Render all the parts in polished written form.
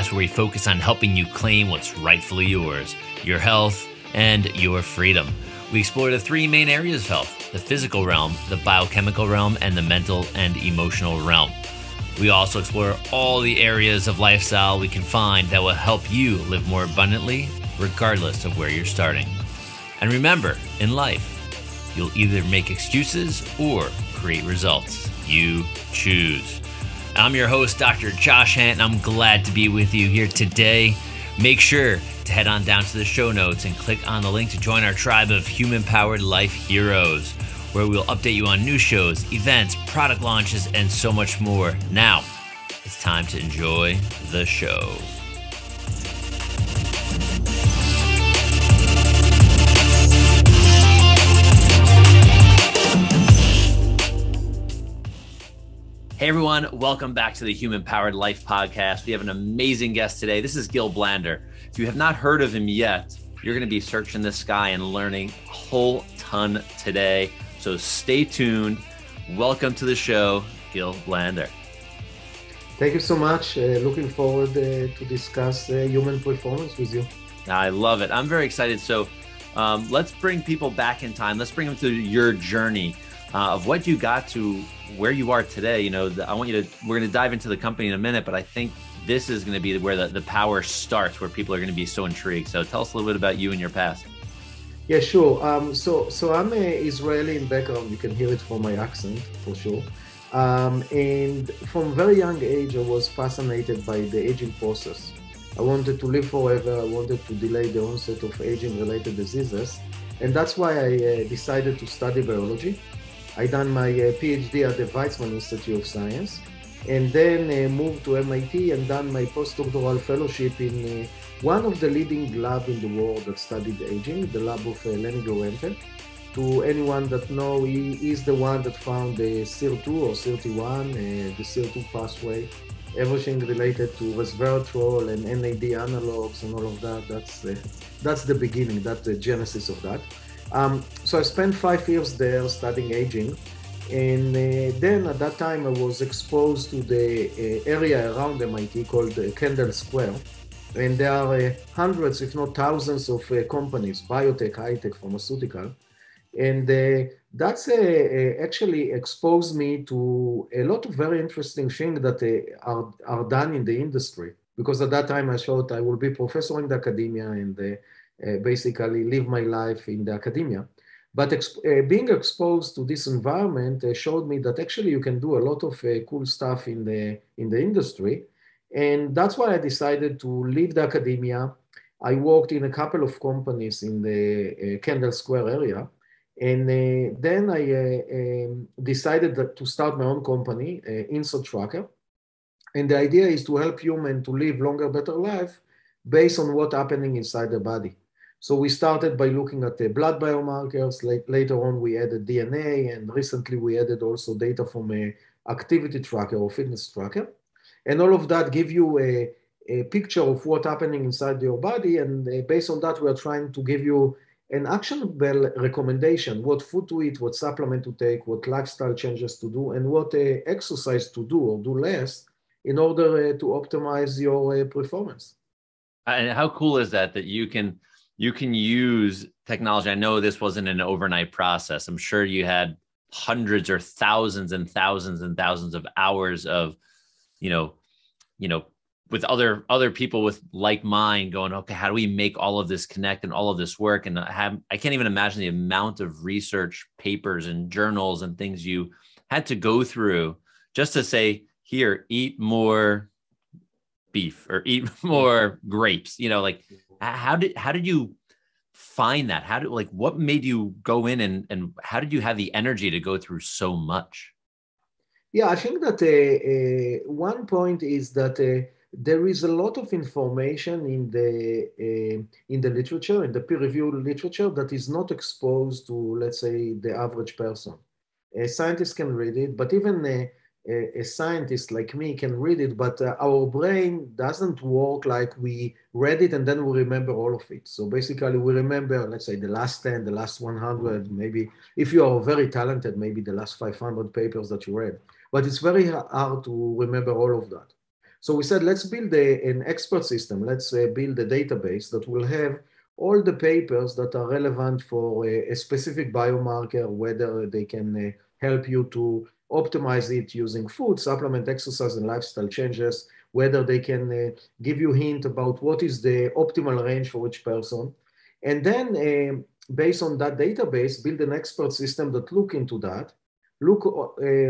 podcast where we focus on helping you claim what's rightfully yours, your health and your freedom. We explore the three main areas of health: the physical realm, the biochemical realm, and the mental and emotional realm. We also explore all the areas of lifestyle we can find that will help you live more abundantly, regardless of where you're starting. And remember, in life, you'll either make excuses or create results. You choose. I'm your host, Dr. Josh Hant, and I'm glad to be with you here today. Make sure to head on down to the show notes and click on the link to join our tribe of human-powered life heroes, where we'll update you on new shows, events, product launches, and so much more. Now, it's time to enjoy the show. Hey everyone, welcome back to the Human Powered Life Podcast. We have an amazing guest today. This is Gil Blander. If you have not heard of him yet, you're going to be searching the sky and learning a whole ton today. So stay tuned. Welcome to the show, Gil Blander. Thank you so much. Looking forward to discuss human performance with you. I love it. I'm very excited. So let's bring people back in time. Let's bring them through your journey of what you got to where you are today. You know, we're going to dive into the company in a minute, but I think this is going to be where the power starts, where people are going to be so intrigued. So tell us a little bit about you and your past. Yeah, sure. So I'm a Israeli in background. You can hear it from my accent for sure. And from a very young age, I was fascinated by the aging process. I wanted to live forever. I wanted to delay the onset of aging-related diseases. And that's why I decided to study biology. I done my PhD at the Weizmann Institute of Science, and then moved to MIT and done my postdoctoral fellowship in one of the leading labs in the world that studied aging, the lab of Lenny Gorente. To anyone that know, he is the one that found the SIR2 or SIRT1, the SIR2 pathway, everything related to resveratrol and NAD analogs and all of that. That's the beginning, that's the genesis of that. So I spent 5 years there studying aging, and then at that time I was exposed to the area around MIT called Kendall Square, and there are hundreds, if not thousands, of companies, biotech, high-tech, pharmaceutical, and that's actually exposed me to a lot of very interesting things that are done in the industry, because at that time I thought I will be professor in the academia and basically live my life in the academia. But being exposed to this environment showed me that actually you can do a lot of cool stuff in the industry. And that's why I decided to leave the academia. I worked in a couple of companies in the Kendall Square area. And then I decided to start my own company, Insert Tracker. And the idea is to help humans to live longer, better life based on what's happening inside the body. So we started by looking at the blood biomarkers. Later on, we added DNA, and recently we added also data from an activity tracker or fitness tracker. And all of that give you a picture of what's happening inside your body. And based on that, we are trying to give you an actionable recommendation: what food to eat, what supplement to take, what lifestyle changes to do, and what exercise to do or do less in order to optimize your performance. And how cool is that you can use technology? I know this wasn't an overnight process. I'm sure you had hundreds or thousands and thousands and thousands of hours of, with other people with like mind going, okay, how do we make all of this connect and all of this work? And I can't even imagine the amount of research papers and journals and things you had to go through just to say, here, eat more beef or eat more grapes. How did you find that? What made you go in and how did you have the energy to go through so much? Yeah, I think that one point is that there is a lot of information in the literature, in the peer-reviewed literature, that is not exposed to, let's say, the average person. Scientists can read it, but even a scientist like me can read it, but our brain doesn't work like we read it and then we remember all of it. So basically we remember, let's say, the last 10, the last 100, maybe if you are very talented, maybe the last 500 papers that you read. But it's very hard to remember all of that. So we said, let's build an expert system. Let's build a database that will have all the papers that are relevant for a specific biomarker, whether they can help you to optimize it using food, supplement, exercise, and lifestyle changes, whether they can give you a hint about what is the optimal range for each person. And then based on that database, build an expert system that look into that, look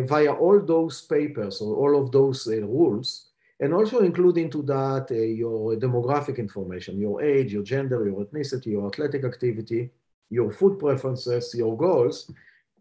via all those papers or all of those rules, and also include into that your demographic information, your age, your gender, your ethnicity, your athletic activity, your food preferences, your goals.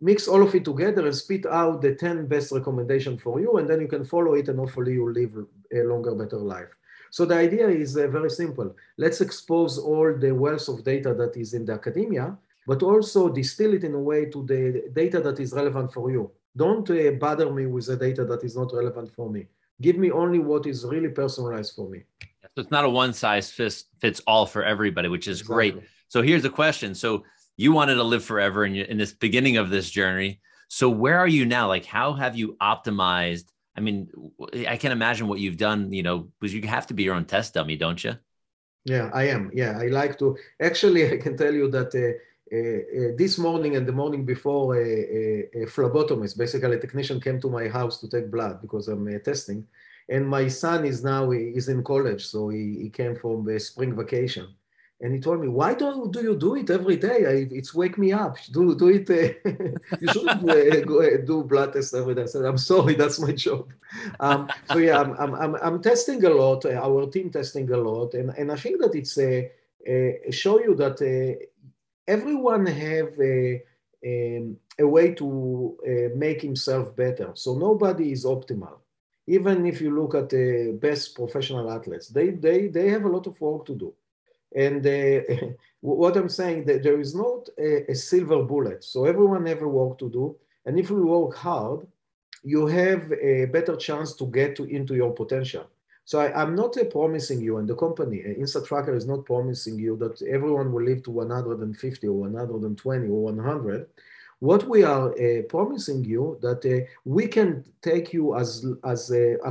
Mix all of it together and spit out the 10 best recommendations for you, and then you can follow it and hopefully you'll live a longer, better life. So the idea is very simple. Let's expose all the wealth of data that is in the academia, but also distill it in a way to the data that is relevant for you. Don't bother me with the data that is not relevant for me. Give me only what is really personalized for me. So it's not a one size fits all for everybody, which is exactly great. So here's the question. So you wanted to live forever in this beginning of this journey. So where are you now? Like, how have you optimized? I mean, I can imagine what you've done, because you have to be your own test dummy, don't you? Yeah, I am. Yeah, I like to. Actually, I can tell you that this morning and the morning before, a phlebotomist, basically a technician, came to my house to take blood because I'm testing. And my son is in college, so he came from the spring vacation. And he told me, why do you do it every day? It's wake me up. Do it. You shouldn't do blood tests every day. I said, I'm sorry, that's my job. So yeah, I'm testing a lot. Our team testing a lot, and I think that it's show you that everyone have a way to make himself better. So nobody is optimal. Even if you look at the best professional athletes, they have a lot of work to do. And what I'm saying, that there is not a silver bullet. So everyone have a work to do. And if you work hard, you have a better chance to get into your potential. So I'm not promising you, and the company, InstaTracker, is not promising you that everyone will live to 150 or 120 or 100. What we are promising you that we can take you as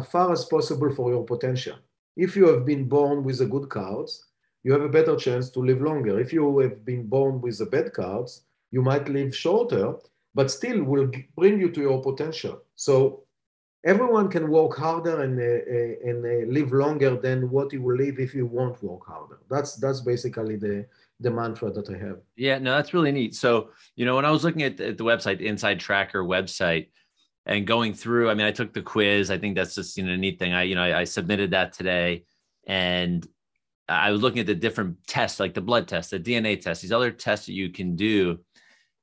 far as possible for your potential. If you have been born with the good cards, you have a better chance to live longer. If you have been born with the bad cards, you might live shorter, but still will bring you to your potential. So everyone can work harder and live longer than what you will live if you won't work harder. That's basically the mantra that I have. Yeah, no, that's really neat. So, when I was looking at the website, the Inside Tracker website, and going through, I mean, I took the quiz. I think that's just, a neat thing. I submitted that today, and I was looking at the different tests, like the blood test, the DNA test, these other tests that you can do.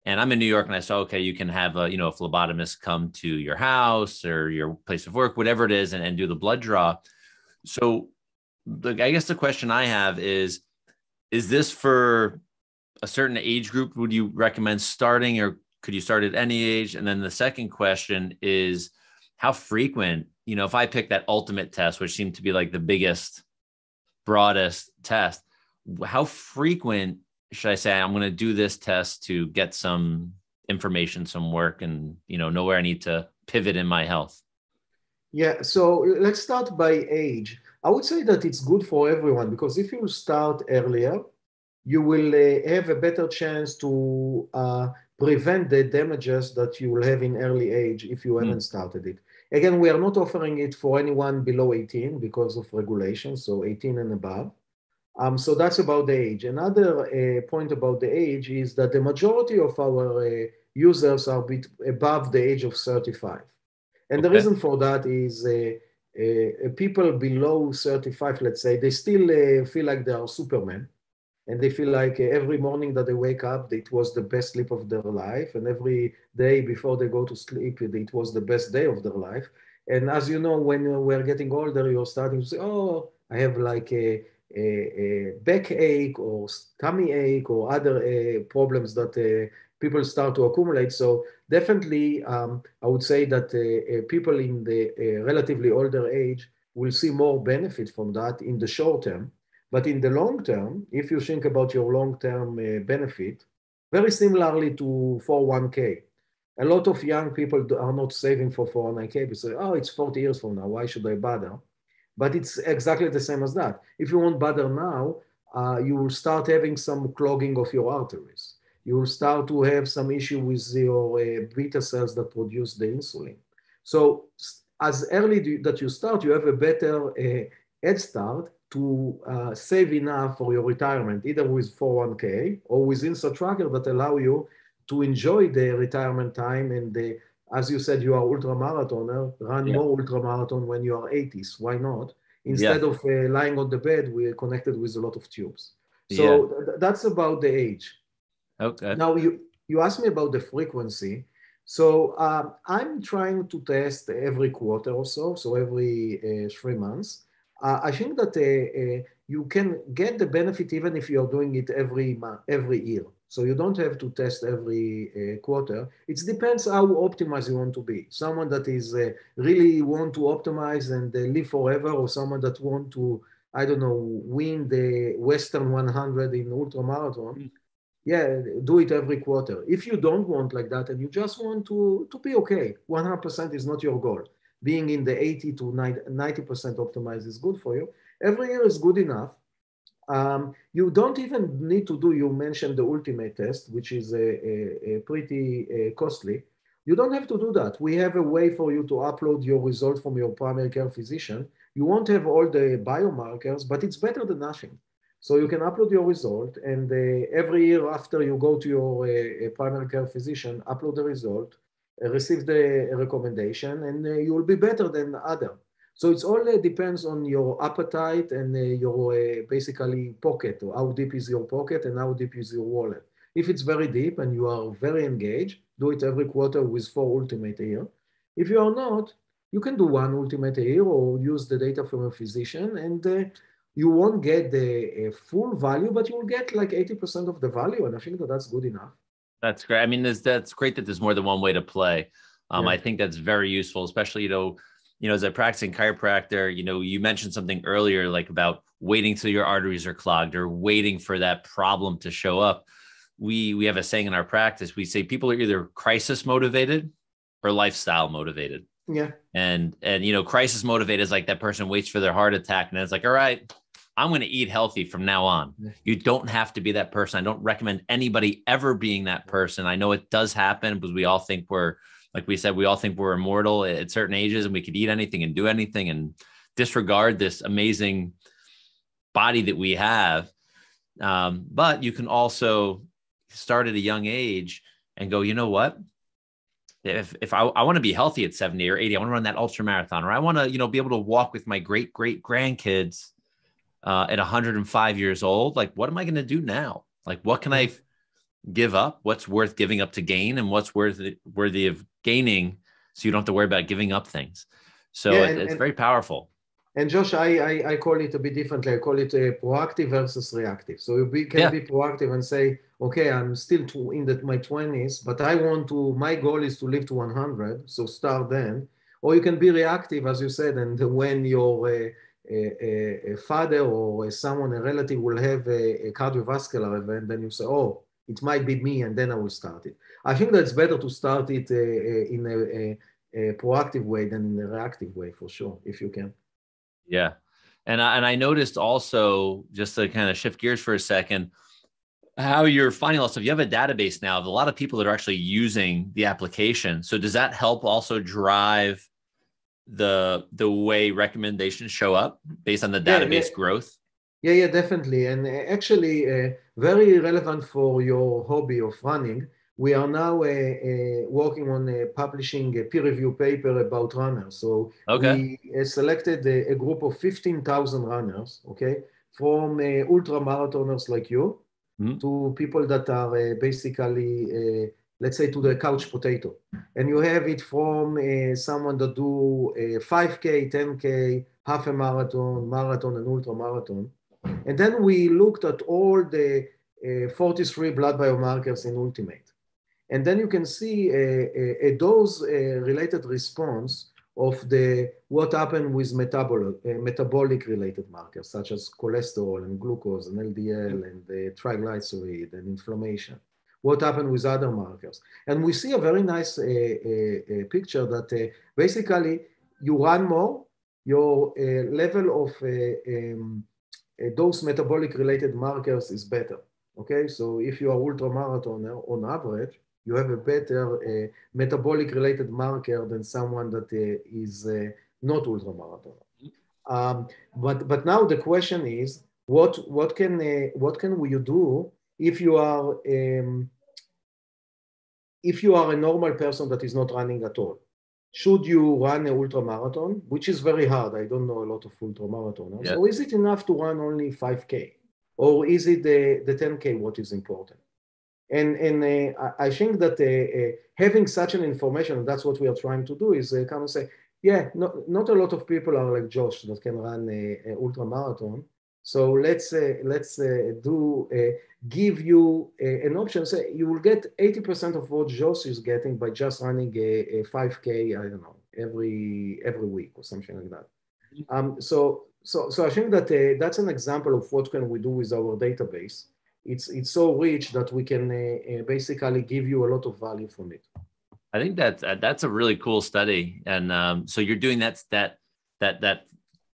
And I'm in New York, and I saw, okay, you can have a phlebotomist come to your house or your place of work, whatever it is, and do the blood draw. So I guess the question I have is this for a certain age group? Would you recommend starting, or could you start at any age? And then the second question is, how frequent, if I pick that ultimate test, which seemed to be like the biggest, broadest test, how frequent should I say I'm going to do this test to get some information, some work, and know where I need to pivot in my health? Yeah, so let's start by age. I would say that it's good for everyone, because if you start earlier, you will have a better chance to prevent the damages that you will have in early age if you haven't started it. Again, we are not offering it for anyone below 18 because of regulations, so 18 and above. So that's about the age. Another point about the age is that the majority of our users are above the age of 35. And the reason for that is people below 35, let's say, they still feel like they are Superman. And they feel like every morning that they wake up, it was the best sleep of their life. And every day before they go to sleep, it was the best day of their life. And as you know, when we're getting older, you're starting to say, oh, I have like a backache or tummy ache or other problems that people start to accumulate. So definitely, I would say that people in the relatively older age will see more benefit from that in the short term. But in the long term, if you think about your long-term benefit, very similarly to 401k, a lot of young people are not saving for 401k. They say, oh, it's 40 years from now. Why should I bother? but it's exactly the same as that. If you want butter now, you will start having some clogging of your arteries. You will start to have some issue with your beta cells that produce the insulin. So as early that you start, you have a better head start to save enough for your retirement, either with 401k or with Insta Tracker that allow you to enjoy the retirement time. And as you said, you are ultra marathoner, run Yeah. more ultra marathon when you are 80s. Why not? Yeah. Instead of lying on the bed, we're connected with a lot of tubes. Yeah. So that's about the age. Okay. Now, you asked me about the frequency. So I'm trying to test every quarter or so, so every 3 months. I think that you can get the benefit even if you're doing it every year. So you don't have to test every quarter. It depends how optimized you want to be. Someone that is really want to optimize and live forever, or someone that want to, I don't know, win the Western 100 in ultra marathon, yeah, do it every quarter. If you don't want like that and you just want to be okay, 100% is not your goal. Being in the 80 to 90% optimized is good for you. Every year is good enough. You don't even need to do, you mentioned the ultimate test, which is pretty costly. You don't have to do that. We have a way for you to upload your result from your primary care physician. You won't have all the biomarkers, but it's better than nothing. So you can upload your result, and every year after you go to your primary care physician, upload the result, receive the recommendation, and you will be better than other. So it's all depends on your appetite and your basically pocket, or how deep is your pocket and how deep is your wallet. If it's very deep and you are very engaged, do it every quarter with 4 ultimate a year. If you are not, you can do 1 ultimate a year or use the data from a physician, and you won't get the full value, but you'll get like 80% of the value. And I think that that's good enough. That's great. I mean, that's great that there's more than one way to play. Yeah. I think that's very useful, especially, as a practicing chiropractor, you mentioned something earlier, like about waiting till your arteries are clogged or waiting for that problem to show up. We have a saying in our practice. We say people are either crisis motivated or lifestyle motivated. Yeah. And crisis motivated is like that person waits for their heart attack and it's like, all right, I'm going to eat healthy from now on. You don't have to be that person. I don't recommend anybody ever being that person. I know it does happen because we all think like we said, we all think we're immortal at certain ages and we could eat anything and do anything and disregard this amazing body that we have. But you can also start at a young age and go, you know what? If I want to be healthy at 70 or 80, I want to run that ultra marathon, or I want to, be able to walk with my great grandkids at 105 years old. Like, what am I going to do now? Like, what can I give up? What's worth giving up to gain, and what's worthy of gaining, so you don't have to worry about giving up things. So Yeah, it's very powerful. And Josh, I call it a bit differently. I call it proactive versus reactive. So you can be proactive and say, okay, I'm still in my 20s, but my goal is to live to 100. So start then. Or you can be reactive, as you said, and when your a father or someone, a relative will have a cardiovascular event, then you say, oh, it might be me, and then I will start it. I think that's better to start it in a proactive way than in a reactive way, for sure, if you can. Yeah. And I noticed also, just to kind of shift gears for a second, how you're finding all this stuff. You have a database now of a lot of people that are actually using the application. So does that help also drive the way recommendations show up based on the database growth? Yeah, definitely. And actually, very relevant for your hobby of running. We are now working on publishing a peer-reviewed paper about runners. So we selected a group of 15,000 runners, okay, from ultra marathoners like you to people that are basically, let's say, to the couch potato. And you have it from someone that do 5K, 10K, half a marathon, and ultra marathon. And then we looked at all the 43 blood biomarkers in Ultimate. And then you can see a dose-related response of what happened with metabolic related markers, such as cholesterol and glucose and LDL and triglyceride and inflammation. What happened with other markers. And we see a very nice picture that basically you run more, your level of those metabolic related markers is better. Okay, so if you are ultramarathoner on average, you have a better metabolic related marker than someone that is not ultramarathoner. But now the question is, what can we do if you are a normal person that is not running at all? Should you run an ultramarathon, which is very hard? I don't know a lot of ultramarathoners. Yeah. Or is it enough to run only 5K? Or is it the 10K what is important? And I think that having such an information, and that's what we are trying to do, is come and say, yeah, not a lot of people are like Josh that can run a ultra marathon. So let's give you an option. Say you will get 80% of what Josh is getting by just running a 5K, I don't know, every week or something like that. So I think that that's an example of what can we do with our database. It's so rich that we can basically give you a lot of value from it. I think that's a really cool study, and so you're doing that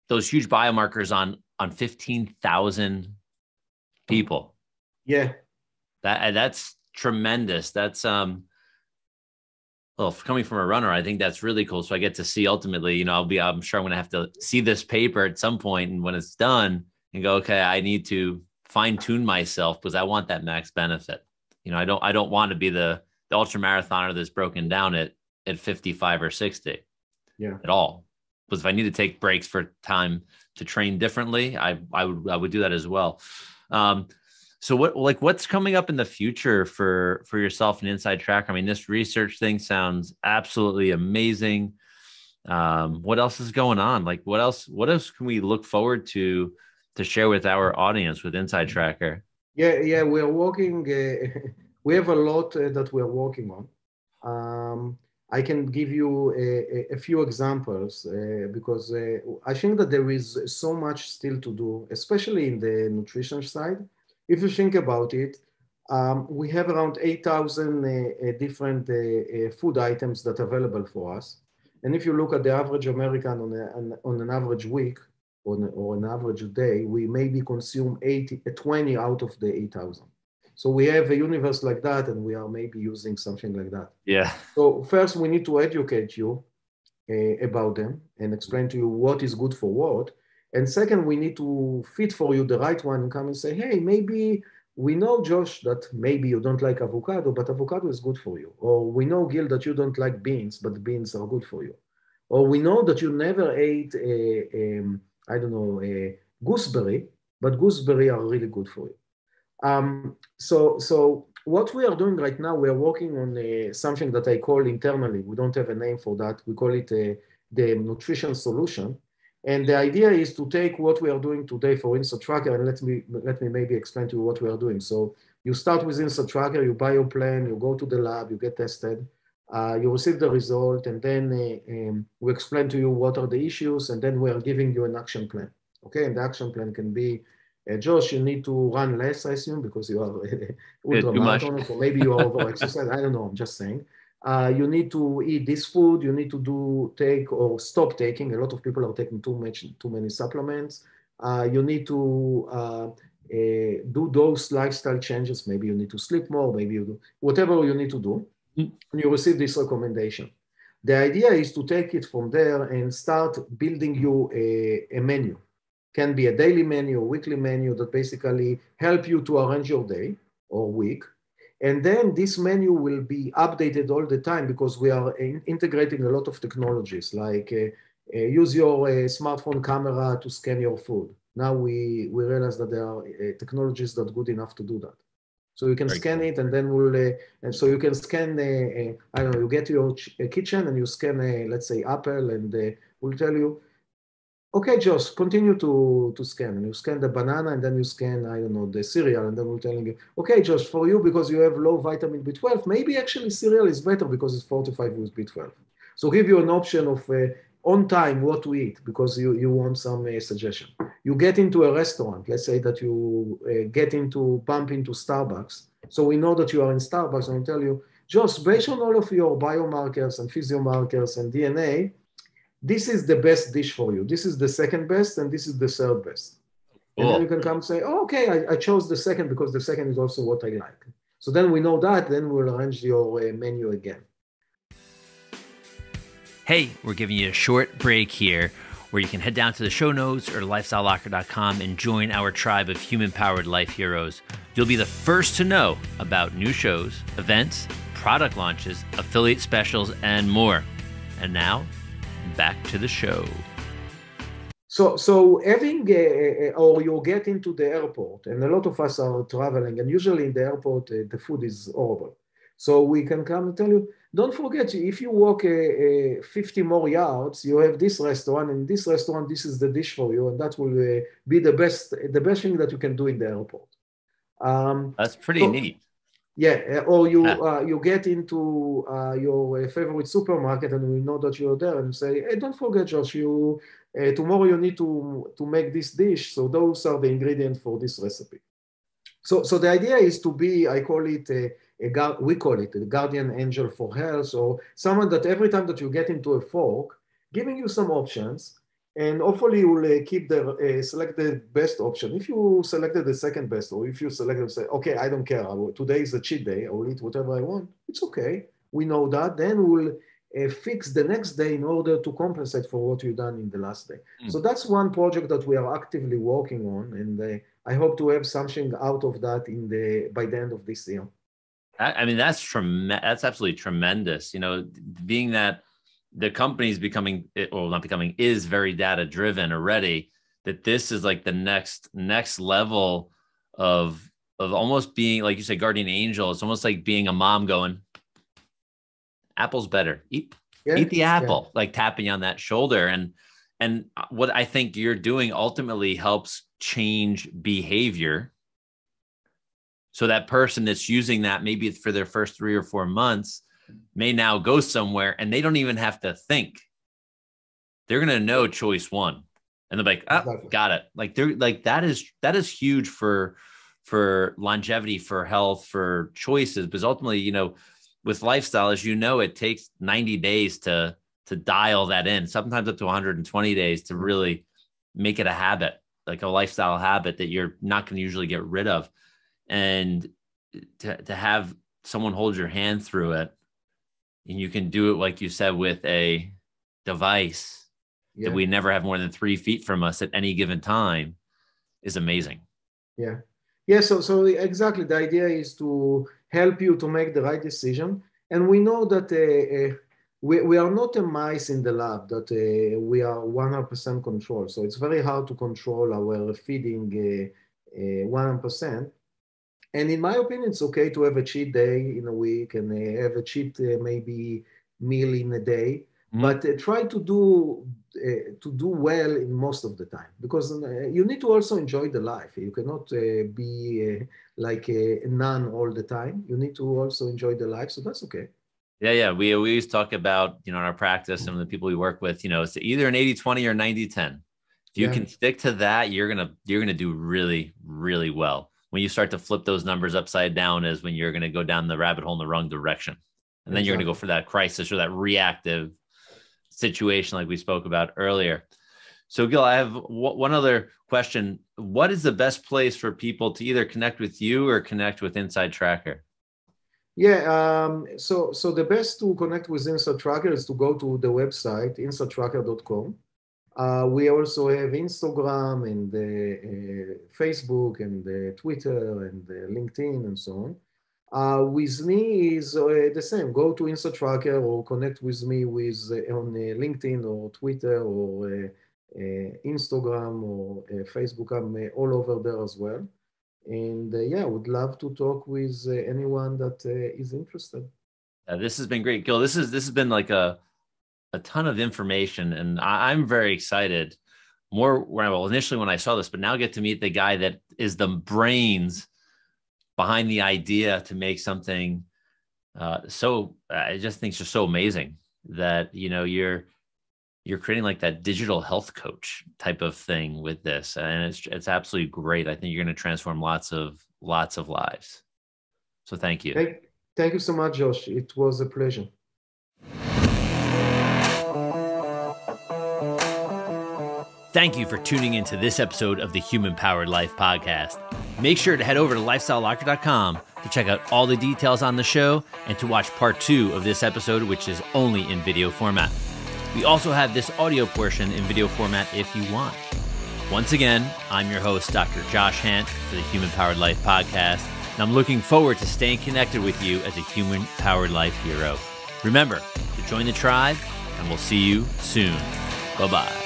those huge biomarkers on 15,000 people. Yeah, that's tremendous. That's well, coming from a runner, I think that's really cool. So I get to see ultimately, I'm sure I'm going to have to see this paper at some point, and when it's done, and go, okay, I need to fine tune myself because I want that max benefit. I don't want to be the ultra marathoner that's broken down at 55 or 60 at all. Because if I need to take breaks for time to train differently, I would do that as well. So what's coming up in the future for yourself and Inside Tracker? I mean, this research thing sounds absolutely amazing. What else is going on? Like what else can we look forward to share with our audience with Inside Tracker? Yeah, we're working. We have a lot that we're working on. I can give you a few examples because I think that there is so much still to do, especially in the nutrition side. If you think about it, we have around 8,000 different food items that are available for us. And if you look at the average American on an average week or an average day, we maybe consume 20 out of the 8,000. So we have a universe like that, and we are maybe using something like that. Yeah. So first, we need to educate you about them and explain to you what is good for what. And second, we need to fit for you the right one and come and say, hey, maybe we know, Josh, that maybe you don't like avocado, but avocado is good for you. Or we know, Gil, that you don't like beans, but beans are good for you. Or we know that you never ate, I don't know, a gooseberry, but gooseberry are really good for you. So what we are doing right now, we are working on something that I call internally. We don't have a name for that. We call it the nutrition solution. And the idea is to take what we are doing today for Inside Tracker, and let me maybe explain to you what we are doing. So you start with Inside Tracker, you buy your plan, you go to the lab, you get tested, you receive the result, and then we explain to you what are the issues, and then we are giving you an action plan. Okay, and the action plan can be, Josh, you need to run less, I assume, because you are ultra marathon, so maybe you are over exercise. I don't know, I'm just saying. You need to eat this food, you need to take or stop taking. A lot of people are taking too many supplements. You need to do those lifestyle changes. Maybe you need to sleep more, maybe you do whatever you need to do. And you receive this recommendation. The idea is to take it from there and start building you a menu. Can be a daily menu, a weekly menu that basically help you to arrange your day or week. And then this menu will be updated all the time because we are integrating a lot of technologies like use your smartphone camera to scan your food. Now we realize that there are technologies that are good enough to do that. So you can scan it, and then and so you can scan, I don't know, you get to your kitchen and you scan, let's say, apple, and we'll tell you, okay, Josh, continue to scan. You scan the banana, and then you scan, I don't know, the cereal, and then we're telling you, okay, Josh, for you, because you have low vitamin B12, maybe actually cereal is better because it's fortified with B12. So give you an option of on time what to eat because you want some suggestion. You get into a restaurant, let's say that you bump into Starbucks. So we know that you are in Starbucks, and we tell you, Josh, based on all of your biomarkers and physiomarkers and DNA, this is the best dish for you. This is the second best, and this is the third best. And then you Cool. can come and say, oh, okay, I chose the second because the second is also what I like. So then we know that, then we'll arrange your menu again. Hey, we're giving you a short break here where you can head down to the show notes or lifestylelocker.com and join our tribe of human-powered life heroes. You'll be the first to know about new shows, events, product launches, affiliate specials, and more. And now, back to the show. So having, or you get into the airport, and a lot of us are traveling, and usually in the airport, the food is horrible. So we can come and tell you, don't forget, if you walk 50 more yards, you have this restaurant, and this restaurant, this is the dish for you, and that will be the best thing that you can do in the airport. That's pretty neat. Yeah, or you get into your favorite supermarket, and we know that you're there, and say, hey, don't forget, Josh, tomorrow you need to make this dish. So those are the ingredients for this recipe. So the idea is to be, I call it we call it a guardian angel for health, or someone that every time that you get into a fork, giving you some options, and hopefully you will select the best option. If you selected the second best, or if you selected, say, okay, I don't care, today is a cheat day, I will eat whatever I want, it's okay. We know that. Then we'll fix the next day in order to compensate for what you've done in the last day. So that's one project that we are actively working on, and I hope to have something out of that by the end of this year. I mean, that's absolutely tremendous. You know, being that the company is is very data driven already, that this is like the next level of almost being, like you said, guardian angel. It's almost like being a mom going, apple's better. Eat the apple, like tapping on that shoulder. And what I think you're doing ultimately helps change behavior. So that person that's using that maybe for their first 3 or 4 months may now go somewhere and they don't even have to think. They're going to know choice one. And they're like, oh, exactly. Got it. Like they're like, that is huge for longevity, for health, for choices. Because ultimately, you know, with lifestyle, as you know, it takes 90 days to dial that in, sometimes up to 120 days to really make it a habit, like a lifestyle habit that you're not going to usually get rid of. And to have someone hold your hand through it, and you can do it, like you said, with a device that we never have more than 3 feet from us at any given time, is amazing. Yeah. So exactly, the idea is to help you to make the right decision. And we know that we are not a mice in the lab, that we are 100% control. So it's very hard to control our feeding 100%. And in my opinion, it's okay to have a cheat day in a week and have a cheat maybe meal in a day, but try to do well in most of the time, because you need to also enjoy the life. You cannot be like a nun all the time. You need to also enjoy the life, so that's okay. Yeah. We always talk about, you know, in our practice and the people we work with, you know, it's either an 80-20 or 90-10. If you can stick to that, you're gonna do really, really well. When you start to flip those numbers upside down is when you're going to go down the rabbit hole in the wrong direction. And then you're going to go for that crisis or that reactive situation like we spoke about earlier. So Gil, I have one other question. What is the best place for people to either connect with you or connect with Inside Tracker? Yeah, so the best to connect with Inside Tracker is to go to the website, insidetracker.com. We also have Instagram and Facebook and Twitter and LinkedIn and so on. With me is the same. Go to InstaTracker or connect with me on LinkedIn or Twitter or Instagram or Facebook. I'm all over there as well. And I would love to talk with anyone that is interested. This has been great, Gil. This has been like a ton of information, and I'm very excited. Initially when I saw this, but now I get to meet the guy that is the brains behind the idea to make something. I just think it's just so amazing that, you know, you're creating like that digital health coach type of thing with this, and it's absolutely great. I think you're going to transform lots of lives. So thank you. Thank you so much, Josh. It was a pleasure. Thank you for tuning into this episode of the Human Powered Life podcast. Make sure to head over to lifestylelocker.com to check out all the details on the show and to watch part 2 of this episode, which is only in video format. We also have this audio portion in video format if you want. Once again, I'm your host, Dr. Josh Hant, for the Human Powered Life podcast, and I'm looking forward to staying connected with you as a Human Powered Life hero. Remember to join the tribe, and we'll see you soon. Bye-bye.